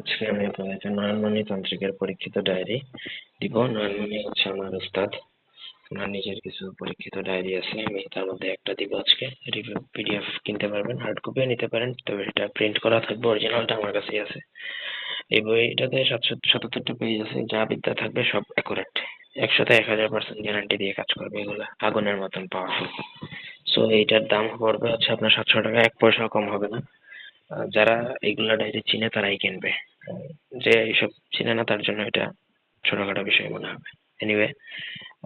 আজকে আমি আপনাদেরকে নয়নমণি তান্ত্রিকের পরীক্ষিত ডায়েরি দিব। নয়নমণি হচ্ছে আমার উস্তাদ, আমার নিজের কিছু পরীক্ষিত ডায়েরি আছে, আমি তার মধ্যে একটা দিব আজকে। রিভিউ পিডিএফ কিনতে পারবেন, হার্ড কপিও নিতে পারেন, তবে এটা প্রিন্ট করা থাকবে, অরিজিনালটা আমার কাছেই আছে। এই বইটাতে 777টা পেজ আছে, যা বিদ্যা থাকবে সব অ্যাকুরেট, 100% গ্যারান্টি দিয়ে কাজ করবে, এগুলা আগুনের মতন পাওয়ারফুল। সো এইটার দাম পড়বে হচ্ছে আপনার 700 টাকা, 1 পয়সাও কম হবে না। যারা এইগুলা ডাইরেক্ট চিনে তারাই কিনবে, যে এইসব চিনে না তার জন্য এটা ছোটখাটো বিষয় মনে হবে। এনিওয়ে,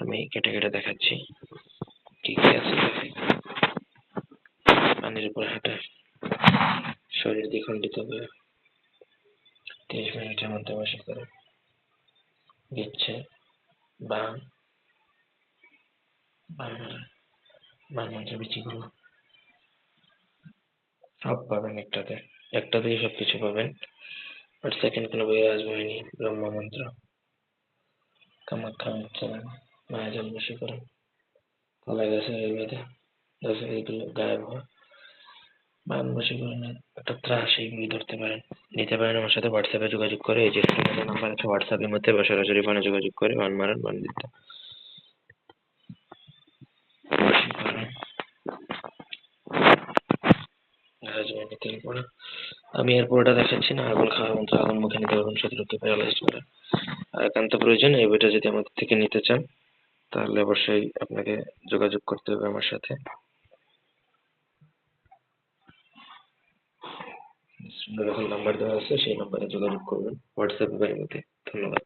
আমি কেটে কেটে দেখাচ্ছি কি কি আছে। পানির উপর হাঁটা, শরীর দ্বিখণ্ডিত করে 30 মিনিটের মধ্যে বসে করে দিচ্ছে, বান বান মন্ত্র বিচিগুলো সব পাবেন একটাতে, একটাতেই সবকিছু পাবেন। আর সেকেন্ড কোনো বই আসবে হয়নি। ব্রহ্ম মন্ত্র, কামাখ্যা মন্ত্র, মায়াজাল বশীকরণ, কলা গাছের আয়ুর্বেদে এইগুলো গায়েব হওয়া, বান বশীকরণের একটা ত্রাস, এইগুলি ধরতে পারেন, নিতে পারেন আমার সাথে হোয়াটসঅ্যাপে যোগাযোগ করে। এই যে স্ক্রিনে নাম্বার আছে, হোয়াটসঅ্যাপের মধ্যে বা সরাসরি ফোনে যোগাযোগ করে বান মারান, বান দিতে বশীকরণ, রাজবাড়ি তেল পড়া। আমি এর পুরোটা দেখাচ্ছি না। আগুন খাওয়ার মন্ত্র, আগুন মুখে নিতে পারবেন, শত্রুকে প্যারালাইজ করা। আর একান্ত প্রয়োজন এই বইটা যদি আমাদের থেকে নিতে চান, তাহলে অবশ্যই আপনাকে যোগাযোগ করতে হবে আমার সাথে। সুন্দর এখন নাম্বার দেওয়া আছে, সেই নাম্বারে যোগাযোগ করবেন হোয়াটসঅ্যাপে বা ইমোতে। ধন্যবাদ।